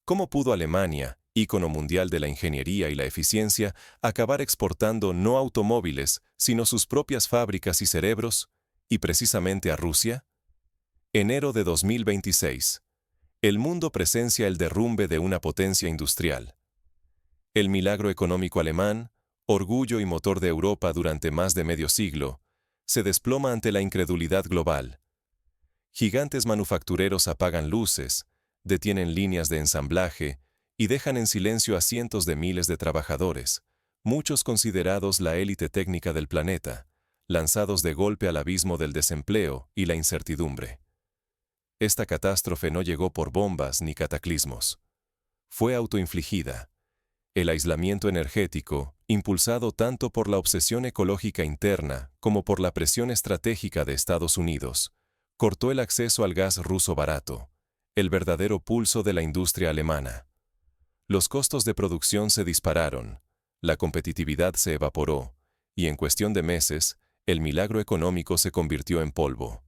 ¿Cómo pudo Alemania, ícono mundial de la ingeniería y la eficiencia, acabar exportando no automóviles, sino sus propias fábricas y cerebros, y precisamente a Rusia? Enero de 2026. El mundo presencia el derrumbe de una potencia industrial. El milagro económico alemán, orgullo y motor de Europa durante más de medio siglo, se desploma ante la incredulidad global. Gigantes manufactureros apagan luces, detienen líneas de ensamblaje y dejan en silencio a cientos de miles de trabajadores, muchos considerados la élite técnica del planeta, lanzados de golpe al abismo del desempleo y la incertidumbre. Esta catástrofe no llegó por bombas ni cataclismos. Fue autoinfligida. El aislamiento energético, impulsado tanto por la obsesión ecológica interna como por la presión estratégica de Estados Unidos, cortó el acceso al gas ruso barato, el verdadero pulso de la industria alemana. Los costos de producción se dispararon, la competitividad se evaporó, y en cuestión de meses, el milagro económico se convirtió en polvo.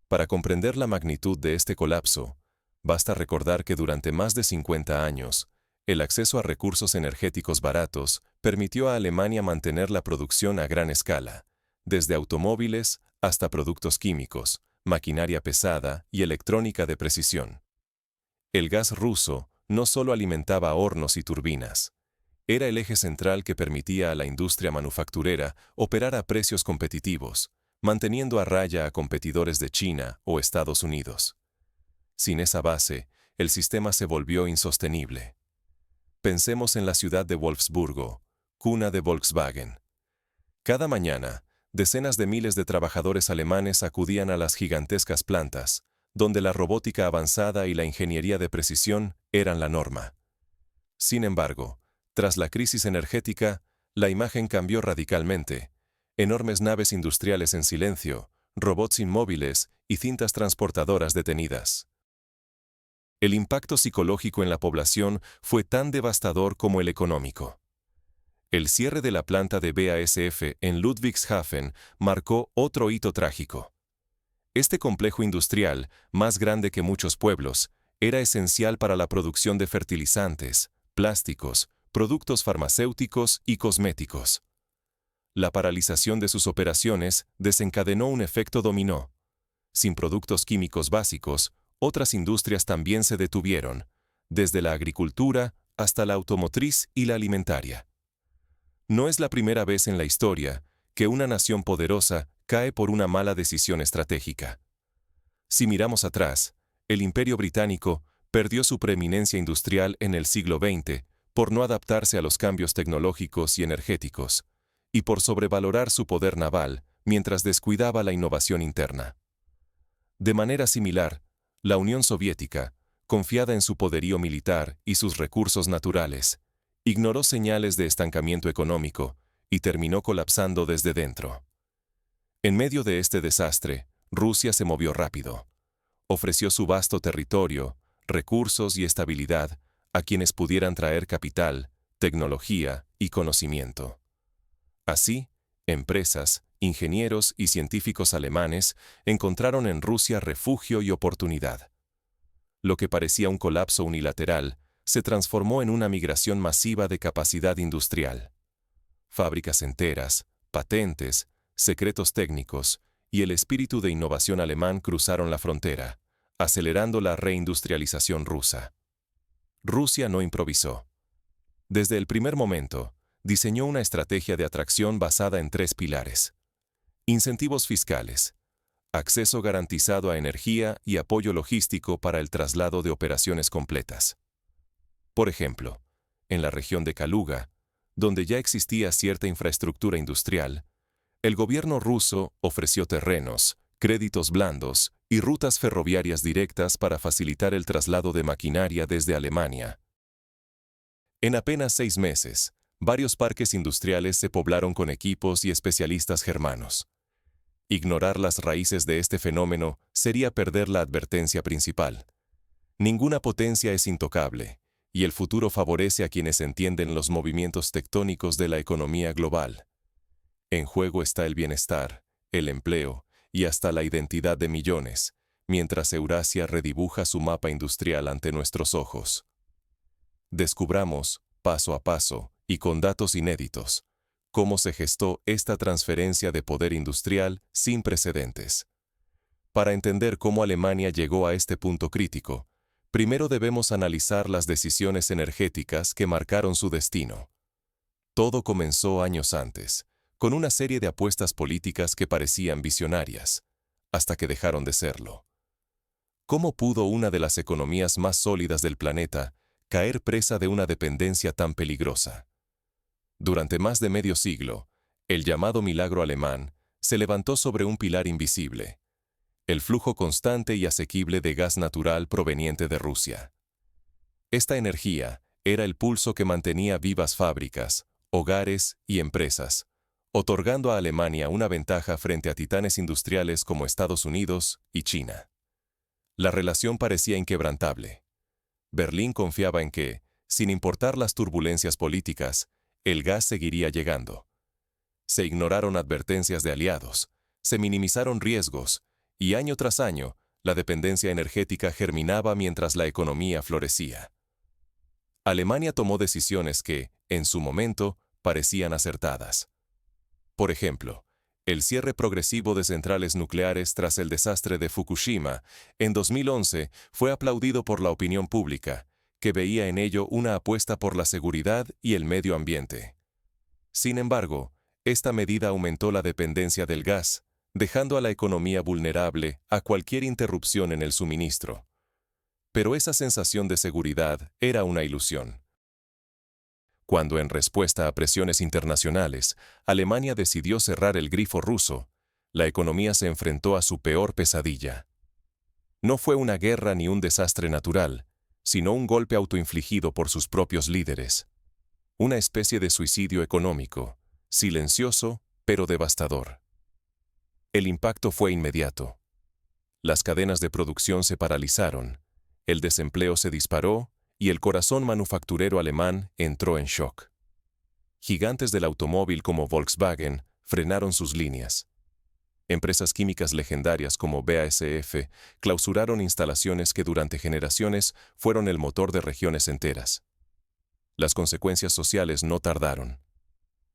Para comprender la magnitud de este colapso, basta recordar que durante más de 50 años, el acceso a recursos energéticos baratos permitió a Alemania mantener la producción a gran escala, desde automóviles hasta productos químicos, maquinaria pesada y electrónica de precisión. El gas ruso no solo alimentaba hornos y turbinas, era el eje central que permitía a la industria manufacturera operar a precios competitivos, manteniendo a raya a competidores de China o Estados Unidos. Sin esa base, el sistema se volvió insostenible. Pensemos en la ciudad de Wolfsburgo, cuna de Volkswagen. Cada mañana, decenas de miles de trabajadores alemanes acudían a las gigantescas plantas, donde la robótica avanzada y la ingeniería de precisión eran la norma. Sin embargo, tras la crisis energética, la imagen cambió radicalmente. Enormes naves industriales en silencio, robots inmóviles y cintas transportadoras detenidas. El impacto psicológico en la población fue tan devastador como el económico. El cierre de la planta de BASF en Ludwigshafen marcó otro hito trágico. Este complejo industrial, más grande que muchos pueblos, era esencial para la producción de fertilizantes, plásticos, productos farmacéuticos y cosméticos. La paralización de sus operaciones desencadenó un efecto dominó. Sin productos químicos básicos, otras industrias también se detuvieron, desde la agricultura hasta la automotriz y la alimentaria. No es la primera vez en la historia que una nación poderosa cae por una mala decisión estratégica. Si miramos atrás, el Imperio Británico perdió su preeminencia industrial en el siglo XX por no adaptarse a los cambios tecnológicos y energéticos, y por sobrevalorar su poder naval mientras descuidaba la innovación interna. De manera similar, la Unión Soviética, confiada en su poderío militar y sus recursos naturales, ignoró señales de estancamiento económico y terminó colapsando desde dentro. En medio de este desastre, Rusia se movió rápido. Ofreció su vasto territorio, recursos y estabilidad a quienes pudieran traer capital, tecnología y conocimiento. Así, empresas, ingenieros y científicos alemanes encontraron en Rusia refugio y oportunidad. Lo que parecía un colapso unilateral se transformó en una migración masiva de capacidad industrial. Fábricas enteras, patentes, secretos técnicos y el espíritu de innovación alemán cruzaron la frontera, acelerando la reindustrialización rusa. Rusia no improvisó. Desde el primer momento, diseñó una estrategia de atracción basada en 3 pilares. Incentivos fiscales, acceso garantizado a energía y apoyo logístico para el traslado de operaciones completas. Por ejemplo, en la región de Kaluga, donde ya existía cierta infraestructura industrial, el gobierno ruso ofreció terrenos, créditos blandos y rutas ferroviarias directas para facilitar el traslado de maquinaria desde Alemania. En apenas 6 meses, varios parques industriales se poblaron con equipos y especialistas germanos. Ignorar las raíces de este fenómeno sería perder la advertencia principal. Ninguna potencia es intocable, y el futuro favorece a quienes entienden los movimientos tectónicos de la economía global. En juego está el bienestar, el empleo y hasta la identidad de millones, mientras Eurasia redibuja su mapa industrial ante nuestros ojos. Descubramos, paso a paso, y con datos inéditos, cómo se gestó esta transferencia de poder industrial sin precedentes. Para entender cómo Alemania llegó a este punto crítico, primero debemos analizar las decisiones energéticas que marcaron su destino. Todo comenzó años antes, con una serie de apuestas políticas que parecían visionarias, hasta que dejaron de serlo. ¿Cómo pudo una de las economías más sólidas del planeta caer presa de una dependencia tan peligrosa? Durante más de medio siglo, el llamado milagro alemán se levantó sobre un pilar invisible: el flujo constante y asequible de gas natural proveniente de Rusia. Esta energía era el pulso que mantenía vivas fábricas, hogares y empresas, otorgando a Alemania una ventaja frente a titanes industriales como Estados Unidos y China. La relación parecía inquebrantable. Berlín confiaba en que, sin importar las turbulencias políticas, el gas seguiría llegando. Se ignoraron advertencias de aliados, se minimizaron riesgos, y año tras año, la dependencia energética germinaba mientras la economía florecía. Alemania tomó decisiones que, en su momento, parecían acertadas. Por ejemplo, el cierre progresivo de centrales nucleares tras el desastre de Fukushima en 2011 fue aplaudido por la opinión pública, que veía en ello una apuesta por la seguridad y el medio ambiente. Sin embargo, esta medida aumentó la dependencia del gas, dejando a la economía vulnerable a cualquier interrupción en el suministro. Pero esa sensación de seguridad era una ilusión. Cuando, en respuesta a presiones internacionales, Alemania decidió cerrar el grifo ruso, la economía se enfrentó a su peor pesadilla. No fue una guerra ni un desastre natural, sino un golpe autoinfligido por sus propios líderes. Una especie de suicidio económico, silencioso, pero devastador. El impacto fue inmediato. Las cadenas de producción se paralizaron, el desempleo se disparó y el corazón manufacturero alemán entró en shock. Gigantes del automóvil como Volkswagen frenaron sus líneas. Empresas químicas legendarias como BASF clausuraron instalaciones que durante generaciones fueron el motor de regiones enteras. Las consecuencias sociales no tardaron.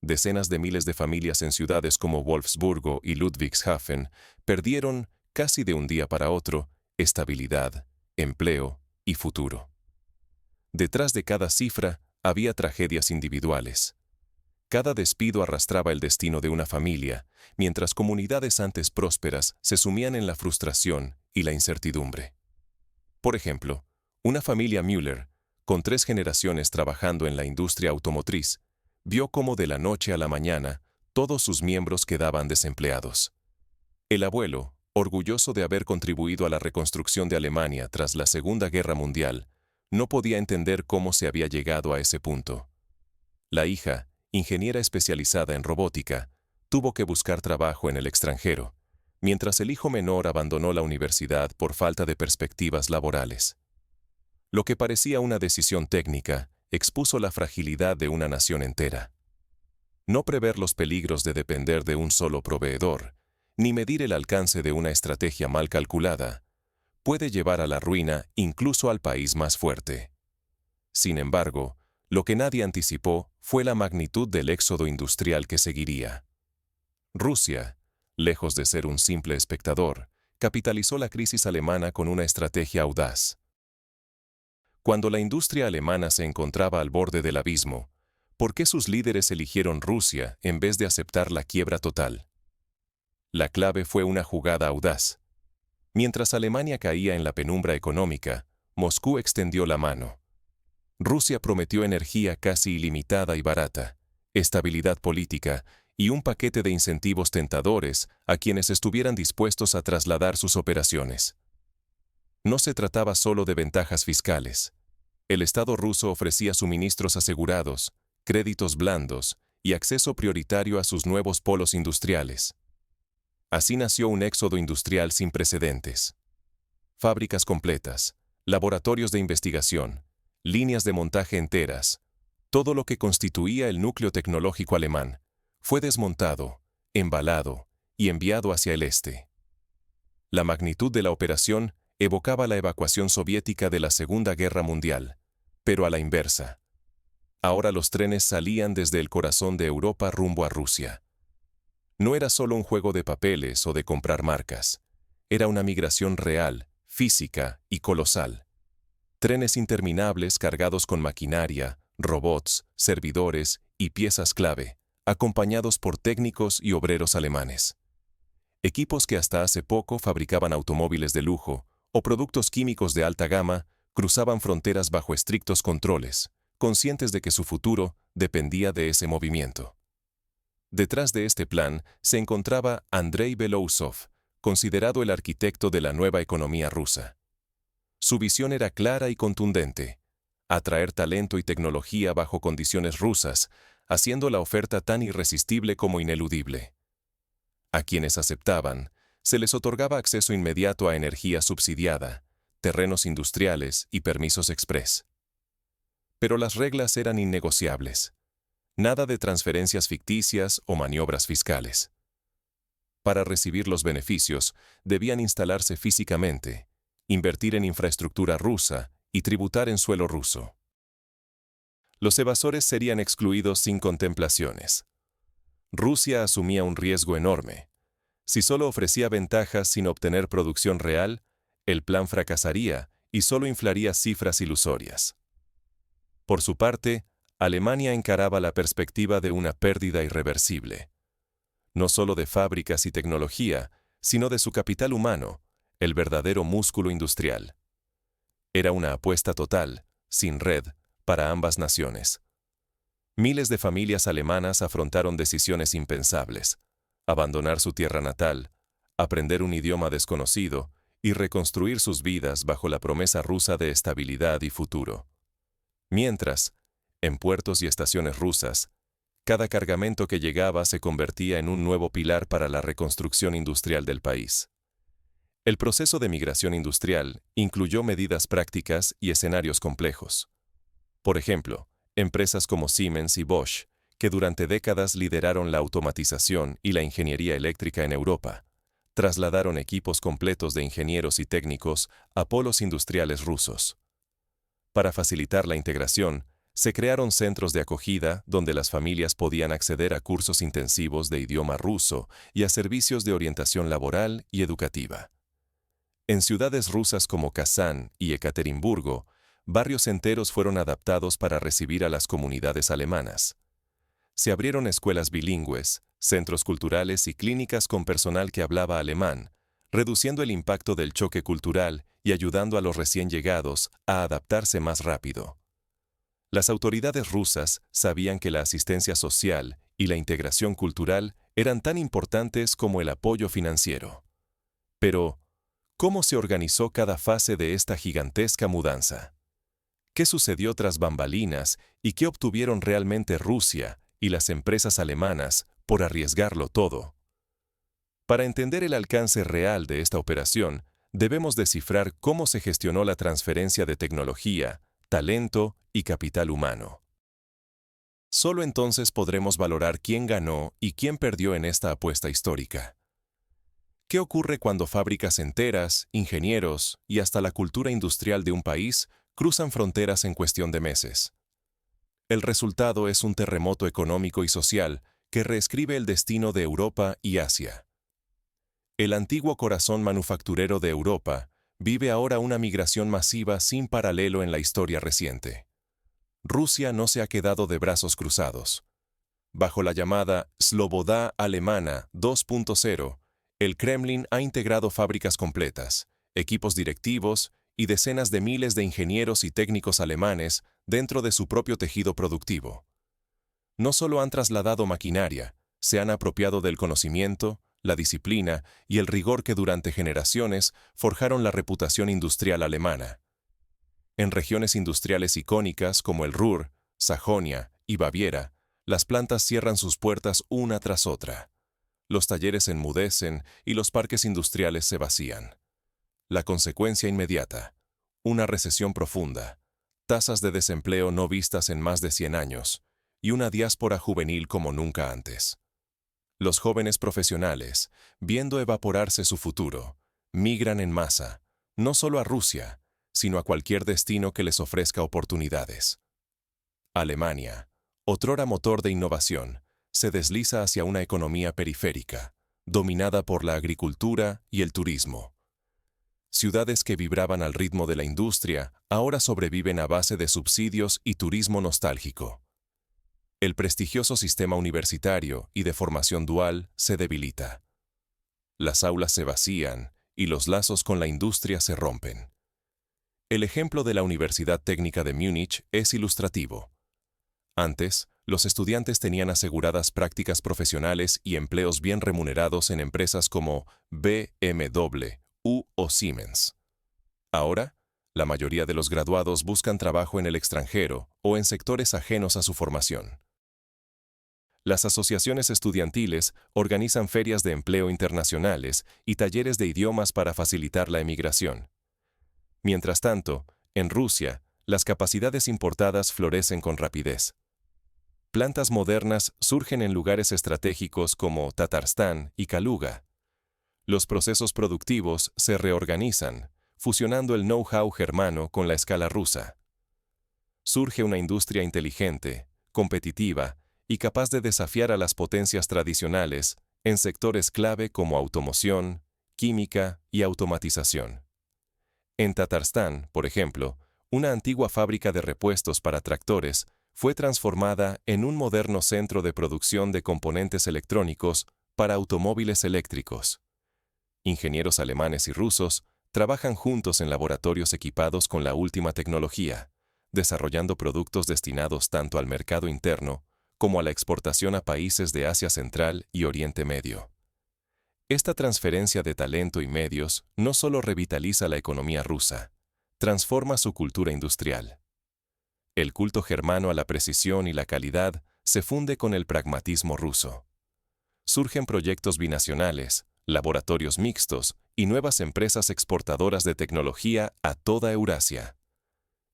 Decenas de miles de familias en ciudades como Wolfsburgo y Ludwigshafen perdieron, casi de un día para otro, estabilidad, empleo y futuro. Detrás de cada cifra había tragedias individuales. Cada despido arrastraba el destino de una familia, mientras comunidades antes prósperas se sumían en la frustración y la incertidumbre. Por ejemplo, una familia Müller, con 3 generaciones trabajando en la industria automotriz, vio cómo de la noche a la mañana todos sus miembros quedaban desempleados. El abuelo, orgulloso de haber contribuido a la reconstrucción de Alemania tras la Segunda Guerra Mundial, no podía entender cómo se había llegado a ese punto. La hija, ingeniera especializada en robótica, tuvo que buscar trabajo en el extranjero, mientras el hijo menor abandonó la universidad por falta de perspectivas laborales. Lo que parecía una decisión técnica expuso la fragilidad de una nación entera. No prever los peligros de depender de un solo proveedor, ni medir el alcance de una estrategia mal calculada, puede llevar a la ruina incluso al país más fuerte. Sin embargo, lo que nadie anticipó fue la magnitud del éxodo industrial que seguiría. Rusia, lejos de ser un simple espectador, capitalizó la crisis alemana con una estrategia audaz. Cuando la industria alemana se encontraba al borde del abismo, ¿por qué sus líderes eligieron Rusia en vez de aceptar la quiebra total? La clave fue una jugada audaz. Mientras Alemania caía en la penumbra económica, Moscú extendió la mano. Rusia prometió energía casi ilimitada y barata, estabilidad política y un paquete de incentivos tentadores a quienes estuvieran dispuestos a trasladar sus operaciones. No se trataba solo de ventajas fiscales. El Estado ruso ofrecía suministros asegurados, créditos blandos y acceso prioritario a sus nuevos polos industriales. Así nació un éxodo industrial sin precedentes. Fábricas completas, laboratorios de investigación, líneas de montaje enteras, todo lo que constituía el núcleo tecnológico alemán, fue desmontado, embalado y enviado hacia el este. La magnitud de la operación evocaba la evacuación soviética de la Segunda Guerra Mundial, pero a la inversa. Ahora los trenes salían desde el corazón de Europa rumbo a Rusia. No era solo un juego de papeles o de comprar marcas. Era una migración real, física y colosal. Trenes interminables cargados con maquinaria, robots, servidores y piezas clave, acompañados por técnicos y obreros alemanes. Equipos que hasta hace poco fabricaban automóviles de lujo o productos químicos de alta gama cruzaban fronteras bajo estrictos controles, conscientes de que su futuro dependía de ese movimiento. Detrás de este plan se encontraba Andrei Belousov, considerado el arquitecto de la nueva economía rusa. Su visión era clara y contundente: atraer talento y tecnología bajo condiciones rusas, haciendo la oferta tan irresistible como ineludible. A quienes aceptaban, se les otorgaba acceso inmediato a energía subsidiada, terrenos industriales y permisos express. Pero las reglas eran innegociables. Nada de transferencias ficticias o maniobras fiscales. Para recibir los beneficios, debían instalarse físicamente, invertir en infraestructura rusa y tributar en suelo ruso. Los evasores serían excluidos sin contemplaciones. Rusia asumía un riesgo enorme. Si solo ofrecía ventajas sin obtener producción real, el plan fracasaría y solo inflaría cifras ilusorias. Por su parte, Alemania encaraba la perspectiva de una pérdida irreversible. No solo de fábricas y tecnología, sino de su capital humano, el verdadero músculo industrial. Era una apuesta total, sin red, para ambas naciones. Miles de familias alemanas afrontaron decisiones impensables: abandonar su tierra natal, aprender un idioma desconocido y reconstruir sus vidas bajo la promesa rusa de estabilidad y futuro. Mientras, en puertos y estaciones rusas, cada cargamento que llegaba se convertía en un nuevo pilar para la reconstrucción industrial del país. El proceso de migración industrial incluyó medidas prácticas y escenarios complejos. Por ejemplo, empresas como Siemens y Bosch, que durante décadas lideraron la automatización y la ingeniería eléctrica en Europa, trasladaron equipos completos de ingenieros y técnicos a polos industriales rusos. Para facilitar la integración, se crearon centros de acogida donde las familias podían acceder a cursos intensivos de idioma ruso y a servicios de orientación laboral y educativa. En ciudades rusas como Kazán y Ekaterimburgo, barrios enteros fueron adaptados para recibir a las comunidades alemanas. Se abrieron escuelas bilingües, centros culturales y clínicas con personal que hablaba alemán, reduciendo el impacto del choque cultural y ayudando a los recién llegados a adaptarse más rápido. Las autoridades rusas sabían que la asistencia social y la integración cultural eran tan importantes como el apoyo financiero. Pero, ¿cómo se organizó cada fase de esta gigantesca mudanza? ¿Qué sucedió tras bambalinas y qué obtuvieron realmente Rusia y las empresas alemanas por arriesgarlo todo? Para entender el alcance real de esta operación, debemos descifrar cómo se gestionó la transferencia de tecnología, talento y capital humano. Solo entonces podremos valorar quién ganó y quién perdió en esta apuesta histórica. ¿Qué ocurre cuando fábricas enteras, ingenieros y hasta la cultura industrial de un país cruzan fronteras en cuestión de meses? El resultado es un terremoto económico y social que reescribe el destino de Europa y Asia. El antiguo corazón manufacturero de Europa vive ahora una migración masiva sin paralelo en la historia reciente. Rusia no se ha quedado de brazos cruzados. Bajo la llamada Sloboda Alemana 2.0, el Kremlin ha integrado fábricas completas, equipos directivos y decenas de miles de ingenieros y técnicos alemanes dentro de su propio tejido productivo. No solo han trasladado maquinaria, se han apropiado del conocimiento, la disciplina y el rigor que durante generaciones forjaron la reputación industrial alemana. En regiones industriales icónicas como el Ruhr, Sajonia y Baviera, las plantas cierran sus puertas una tras otra. Los talleres enmudecen y los parques industriales se vacían. La consecuencia inmediata: una recesión profunda, tasas de desempleo no vistas en más de 100 años y una diáspora juvenil como nunca antes. Los jóvenes profesionales, viendo evaporarse su futuro, migran en masa, no solo a Rusia, sino a cualquier destino que les ofrezca oportunidades. Alemania, otrora motor de innovación, se desliza hacia una economía periférica, dominada por la agricultura y el turismo. Ciudades que vibraban al ritmo de la industria ahora sobreviven a base de subsidios y turismo nostálgico. El prestigioso sistema universitario y de formación dual se debilita. Las aulas se vacían y los lazos con la industria se rompen. El ejemplo de la Universidad Técnica de Múnich es ilustrativo. Antes, los estudiantes tenían aseguradas prácticas profesionales y empleos bien remunerados en empresas como BMW o Siemens. Ahora, la mayoría de los graduados buscan trabajo en el extranjero o en sectores ajenos a su formación. Las asociaciones estudiantiles organizan ferias de empleo internacionales y talleres de idiomas para facilitar la emigración. Mientras tanto, en Rusia, las capacidades importadas florecen con rapidez. Plantas modernas surgen en lugares estratégicos como Tatarstán y Kaluga. Los procesos productivos se reorganizan, fusionando el know-how germano con la escala rusa. Surge una industria inteligente, competitiva y capaz de desafiar a las potencias tradicionales en sectores clave como automoción, química y automatización. En Tatarstán, por ejemplo, una antigua fábrica de repuestos para tractores fue transformada en un moderno centro de producción de componentes electrónicos para automóviles eléctricos. Ingenieros alemanes y rusos trabajan juntos en laboratorios equipados con la última tecnología, desarrollando productos destinados tanto al mercado interno como a la exportación a países de Asia Central y Oriente Medio. Esta transferencia de talento y medios no solo revitaliza la economía rusa, transforma su cultura industrial. El culto germano a la precisión y la calidad se funde con el pragmatismo ruso. Surgen proyectos binacionales, laboratorios mixtos y nuevas empresas exportadoras de tecnología a toda Eurasia.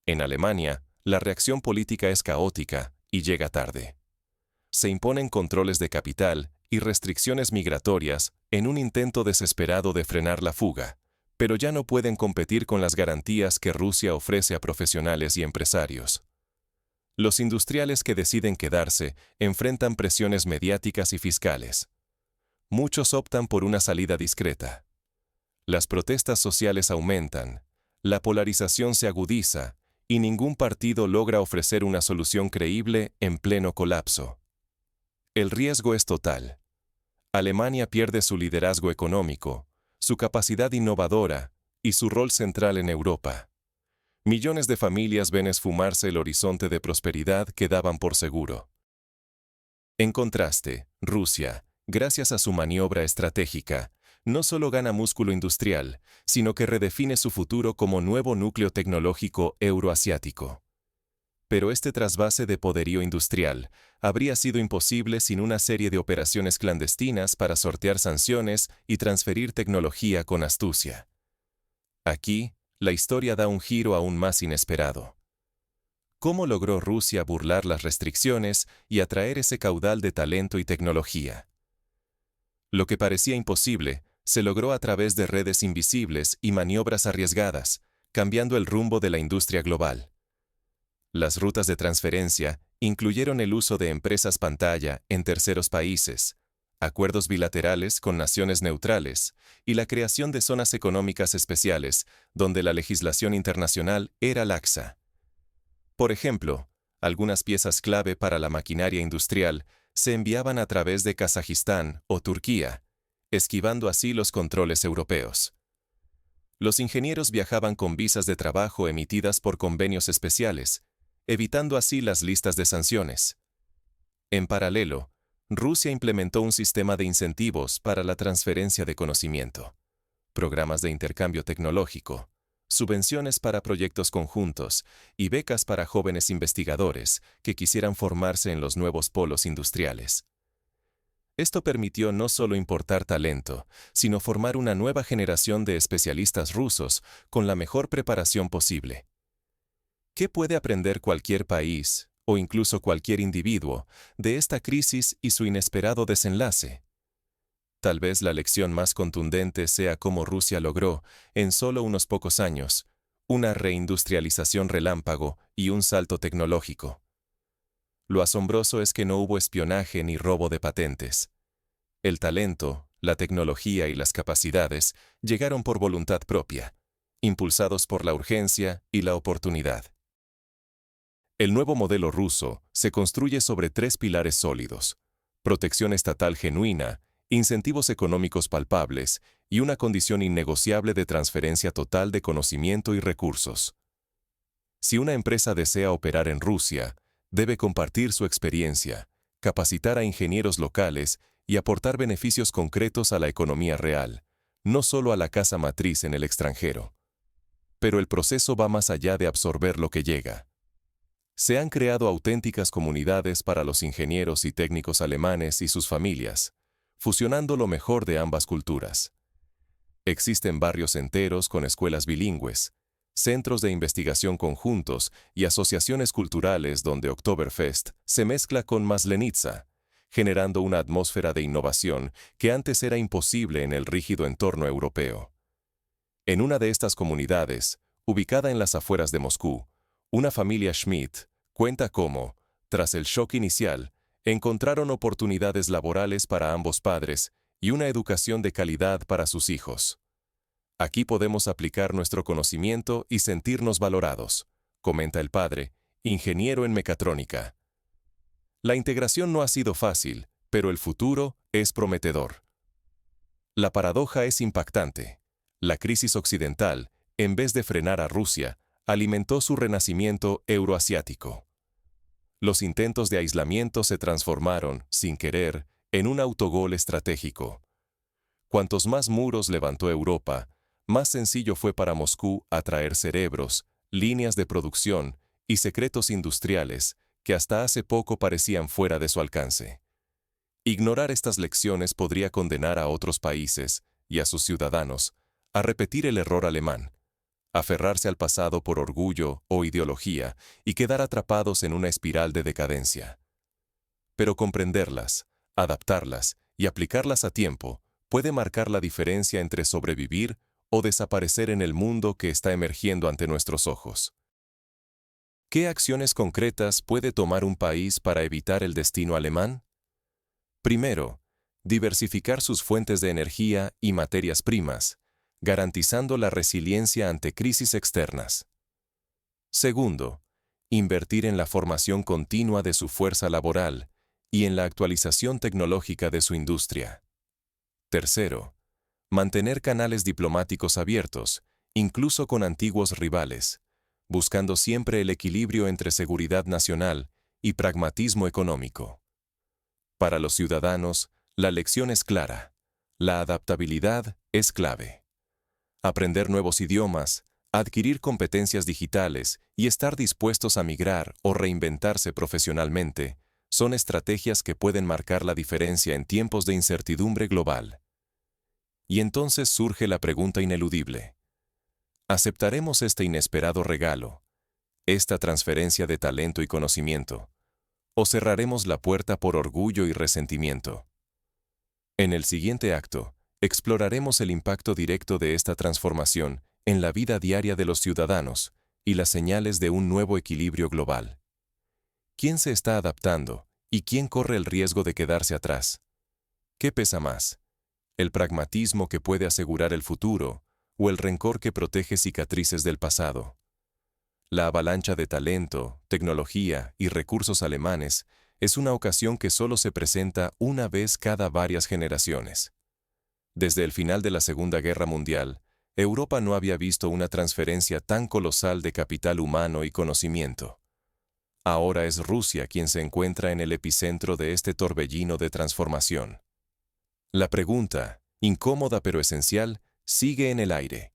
En Alemania, la reacción política es caótica y llega tarde. Se imponen controles de capital y restricciones migratorias en un intento desesperado de frenar la fuga, pero ya no pueden competir con las garantías que Rusia ofrece a profesionales y empresarios. Los industriales que deciden quedarse enfrentan presiones mediáticas y fiscales. Muchos optan por una salida discreta. Las protestas sociales aumentan, la polarización se agudiza y ningún partido logra ofrecer una solución creíble en pleno colapso. El riesgo es total. Alemania pierde su liderazgo económico, su capacidad innovadora y su rol central en Europa. Millones de familias ven esfumarse el horizonte de prosperidad que daban por seguro. En contraste, Rusia, gracias a su maniobra estratégica, no solo gana músculo industrial, sino que redefine su futuro como nuevo núcleo tecnológico euroasiático. Pero este trasvase de poderío industrial habría sido imposible sin una serie de operaciones clandestinas para sortear sanciones y transferir tecnología con astucia. Aquí, la historia da un giro aún más inesperado. ¿Cómo logró Rusia burlar las restricciones y atraer ese caudal de talento y tecnología? Lo que parecía imposible se logró a través de redes invisibles y maniobras arriesgadas, cambiando el rumbo de la industria global. Las rutas de transferencia incluyeron el uso de empresas pantalla en terceros países, acuerdos bilaterales con naciones neutrales y la creación de zonas económicas especiales donde la legislación internacional era laxa. Por ejemplo, algunas piezas clave para la maquinaria industrial se enviaban a través de Kazajistán o Turquía, esquivando así los controles europeos. Los ingenieros viajaban con visas de trabajo emitidas por convenios especiales, evitando así las listas de sanciones. En paralelo, Rusia implementó un sistema de incentivos para la transferencia de conocimiento, programas de intercambio tecnológico, subvenciones para proyectos conjuntos y becas para jóvenes investigadores que quisieran formarse en los nuevos polos industriales. Esto permitió no solo importar talento, sino formar una nueva generación de especialistas rusos con la mejor preparación posible. ¿Qué puede aprender cualquier país, o incluso cualquier individuo, de esta crisis y su inesperado desenlace? Tal vez la lección más contundente sea cómo Rusia logró, en solo unos pocos años, una reindustrialización relámpago y un salto tecnológico. Lo asombroso es que no hubo espionaje ni robo de patentes. El talento, la tecnología y las capacidades llegaron por voluntad propia, impulsados por la urgencia y la oportunidad. El nuevo modelo ruso se construye sobre tres pilares sólidos: protección estatal genuina, incentivos económicos palpables y una condición innegociable de transferencia total de conocimiento y recursos. Si una empresa desea operar en Rusia, debe compartir su experiencia, capacitar a ingenieros locales y aportar beneficios concretos a la economía real, no solo a la casa matriz en el extranjero. Pero el proceso va más allá de absorber lo que llega. Se han creado auténticas comunidades para los ingenieros y técnicos alemanes y sus familias, fusionando lo mejor de ambas culturas. Existen barrios enteros con escuelas bilingües, centros de investigación conjuntos y asociaciones culturales donde Oktoberfest se mezcla con Maslenitsa, generando una atmósfera de innovación que antes era imposible en el rígido entorno europeo. En una de estas comunidades, ubicada en las afueras de Moscú, una familia Schmidt cuenta cómo, tras el shock inicial, encontraron oportunidades laborales para ambos padres y una educación de calidad para sus hijos. Aquí podemos aplicar nuestro conocimiento y sentirnos valorados, comenta el padre, ingeniero en mecatrónica. La integración no ha sido fácil, pero el futuro es prometedor. La paradoja es impactante. La crisis occidental, en vez de frenar a Rusia, alimentó su renacimiento euroasiático. Los intentos de aislamiento se transformaron, sin querer, en un autogol estratégico. Cuantos más muros levantó Europa, más sencillo fue para Moscú atraer cerebros, líneas de producción y secretos industriales que hasta hace poco parecían fuera de su alcance. Ignorar estas lecciones podría condenar a otros países y a sus ciudadanos a repetir el error alemán, aferrarse al pasado por orgullo o ideología y quedar atrapados en una espiral de decadencia. Pero comprenderlas, adaptarlas y aplicarlas a tiempo puede marcar la diferencia entre sobrevivir o desaparecer en el mundo que está emergiendo ante nuestros ojos. ¿Qué acciones concretas puede tomar un país para evitar el destino alemán? Primero, diversificar sus fuentes de energía y materias primas, garantizando la resiliencia ante crisis externas. Segundo, invertir en la formación continua de su fuerza laboral y en la actualización tecnológica de su industria. Tercero, mantener canales diplomáticos abiertos, incluso con antiguos rivales, buscando siempre el equilibrio entre seguridad nacional y pragmatismo económico. Para los ciudadanos, la lección es clara: la adaptabilidad es clave. Aprender nuevos idiomas, adquirir competencias digitales y estar dispuestos a migrar o reinventarse profesionalmente son estrategias que pueden marcar la diferencia en tiempos de incertidumbre global. Y entonces surge la pregunta ineludible: ¿aceptaremos este inesperado regalo, esta transferencia de talento y conocimiento, o cerraremos la puerta por orgullo y resentimiento? En el siguiente acto, exploraremos el impacto directo de esta transformación en la vida diaria de los ciudadanos y las señales de un nuevo equilibrio global. ¿Quién se está adaptando y quién corre el riesgo de quedarse atrás? ¿Qué pesa más? ¿El pragmatismo que puede asegurar el futuro o el rencor que protege cicatrices del pasado? La avalancha de talento, tecnología y recursos alemanes es una ocasión que solo se presenta una vez cada varias generaciones. Desde el final de la Segunda Guerra Mundial, Europa no había visto una transferencia tan colosal de capital humano y conocimiento. Ahora es Rusia quien se encuentra en el epicentro de este torbellino de transformación. La pregunta, incómoda pero esencial, sigue en el aire.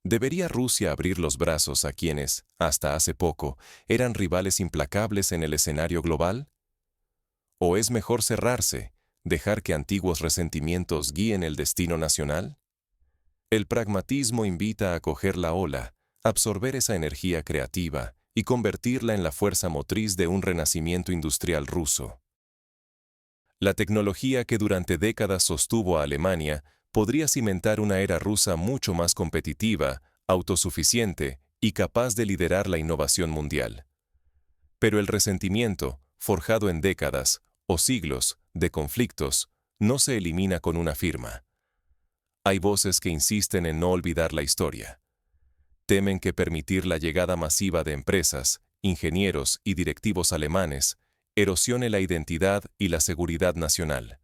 ¿Debería Rusia abrir los brazos a quienes, hasta hace poco, eran rivales implacables en el escenario global? ¿O es mejor cerrarse, dejar que antiguos resentimientos guíen el destino nacional? El pragmatismo invita a acoger la ola, absorber esa energía creativa y convertirla en la fuerza motriz de un renacimiento industrial ruso. La tecnología que durante décadas sostuvo a Alemania podría cimentar una era rusa mucho más competitiva, autosuficiente y capaz de liderar la innovación mundial. Pero el resentimiento, forjado en décadas o siglos de conflictos, no se elimina con una firma. Hay voces que insisten en no olvidar la historia. Temen que permitir la llegada masiva de empresas, ingenieros y directivos alemanes erosione la identidad y la seguridad nacional.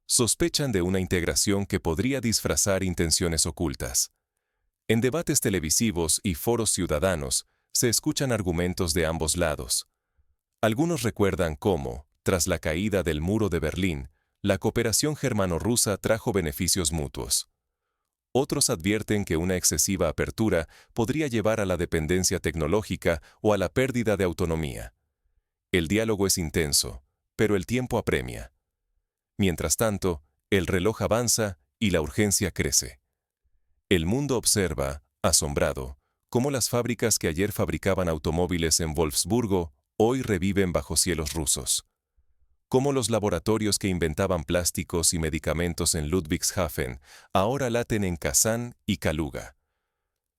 Sospechan de una integración que podría disfrazar intenciones ocultas. En debates televisivos y foros ciudadanos se escuchan argumentos de ambos lados. Algunos recuerdan cómo, tras la caída del muro de Berlín, la cooperación germano-rusa trajo beneficios mutuos. Otros advierten que una excesiva apertura podría llevar a la dependencia tecnológica o a la pérdida de autonomía. El diálogo es intenso, pero el tiempo apremia. Mientras tanto, el reloj avanza y la urgencia crece. El mundo observa, asombrado, cómo las fábricas que ayer fabricaban automóviles en Wolfsburgo hoy reviven bajo cielos rusos. Cómo los laboratorios que inventaban plásticos y medicamentos en Ludwigshafen ahora laten en Kazán y Kaluga.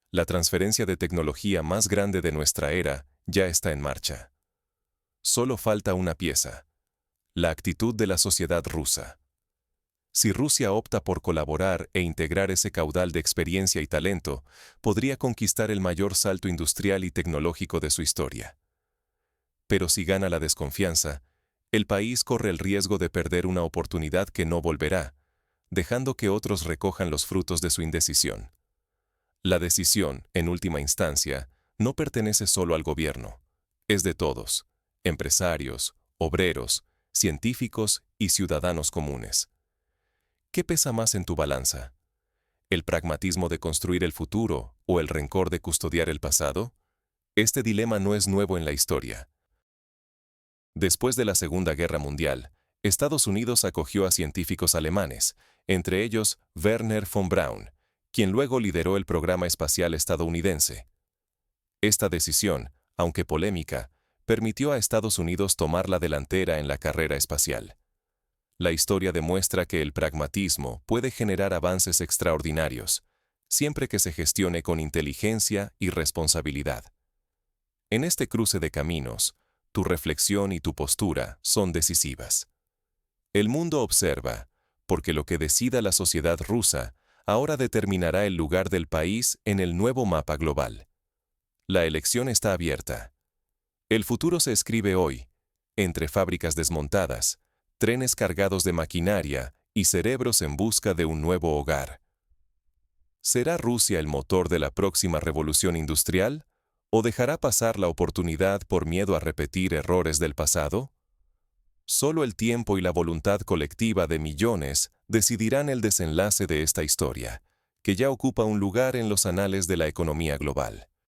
La transferencia de tecnología más grande de nuestra era ya está en marcha. Solo falta una pieza: la actitud de la sociedad rusa. Si Rusia opta por colaborar e integrar ese caudal de experiencia y talento, podría conquistar el mayor salto industrial y tecnológico de su historia. Pero si gana la desconfianza, el país corre el riesgo de perder una oportunidad que no volverá, dejando que otros recojan los frutos de su indecisión. La decisión, en última instancia, no pertenece solo al gobierno. Es de todos: empresarios, obreros, científicos y ciudadanos comunes. ¿Qué pesa más en tu balanza? ¿El pragmatismo de construir el futuro o el rencor de custodiar el pasado? Este dilema no es nuevo en la historia. Después de la Segunda Guerra Mundial, Estados Unidos acogió a científicos alemanes, entre ellos Wernher von Braun, quien luego lideró el programa espacial estadounidense. Esta decisión, aunque polémica, permitió a Estados Unidos tomar la delantera en la carrera espacial. La historia demuestra que el pragmatismo puede generar avances extraordinarios, siempre que se gestione con inteligencia y responsabilidad. En este cruce de caminos, tu reflexión y tu postura son decisivas. El mundo observa, porque lo que decida la sociedad rusa ahora determinará el lugar del país en el nuevo mapa global. La elección está abierta. El futuro se escribe hoy, entre fábricas desmontadas, trenes cargados de maquinaria y cerebros en busca de un nuevo hogar. ¿Será Rusia el motor de la próxima revolución industrial? ¿O dejará pasar la oportunidad por miedo a repetir errores del pasado? Solo el tiempo y la voluntad colectiva de millones decidirán el desenlace de esta historia, que ya ocupa un lugar en los anales de la economía global.